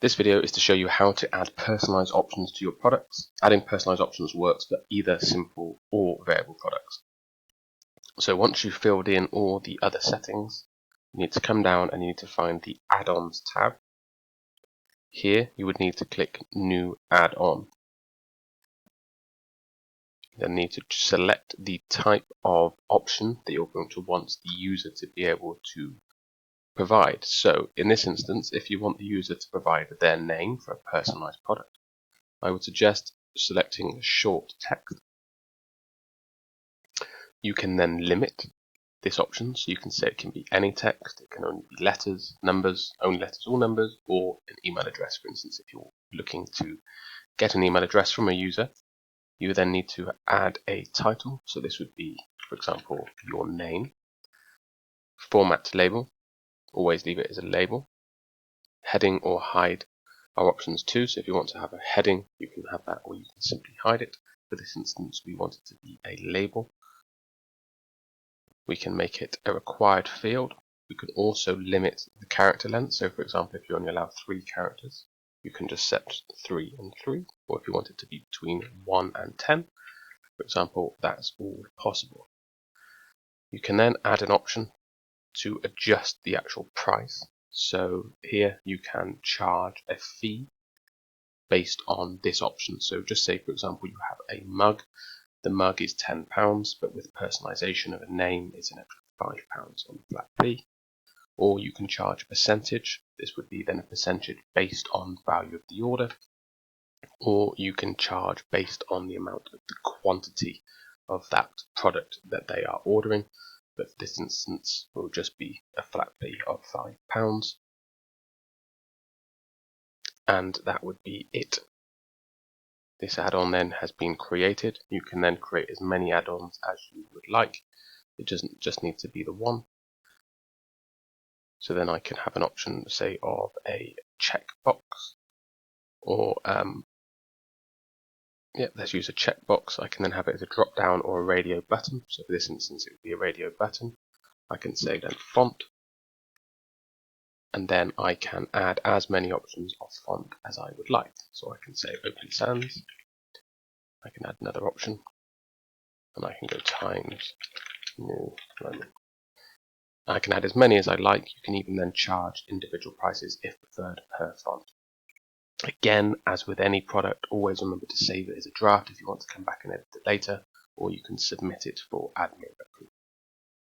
This video is to show you how to add personalized options to your products. Adding personalized options works for either simple or variable products. So once you've filled in all the other settings, you need to come down and you need to find the add-ons tab. Here you would need to click new add-on. You then need to select the type of option that you're going to want the user to be able to provide. So in this instance, if you want the user to provide their name for a personalized product, I would suggest selecting short text. You can then limit this option, so you can say it can be any text, it can only be letters, numbers, only letters or numbers, or an email address. For instance, if you're looking to get an email address from a user, you then need to add a title. So this would be, for example, your name. Format to label, always leave it as a label. Heading or hide are options too, so if you want to have a heading, you can have that, or you can simply hide it. For this instance, we want it to be a label. We can make it a required field. We can also limit the character length. So for example, if you only allow 3 characters, you can just set 3 and 3, or if you want it to be between 1 and 10, for example, that's all possible. You can then add an option to adjust the actual price. So here you can charge a fee based on this option. So just say, for example, you have a mug. The mug is £10, but with personalization of a name, it's an extra £5 on the flat fee. Or you can charge a percentage. This would be then a percentage based on the value of the order. Or you can charge based on the amount of the quantity of that product that they are ordering. But for this instance, will just be a flat fee of £5. And that would be it. This add-on then has been created. You can then create as many add-ons as you would like. It doesn't just need to be the one. So then I can have an option, say, of a checkbox, or let's use a checkbox. I can then have it as a drop-down or a radio button. So for this instance, it would be a radio button. I can say then font, and then I can add as many options of font as I would like. So I can say Open Sans. I can add another option, and I can go Times New Roman. I can add as many as I like. You can even then charge individual prices if preferred per font. Again, as with any product, always remember to save it as a draft if you want to come back and edit it later, or you can submit it for admin approval.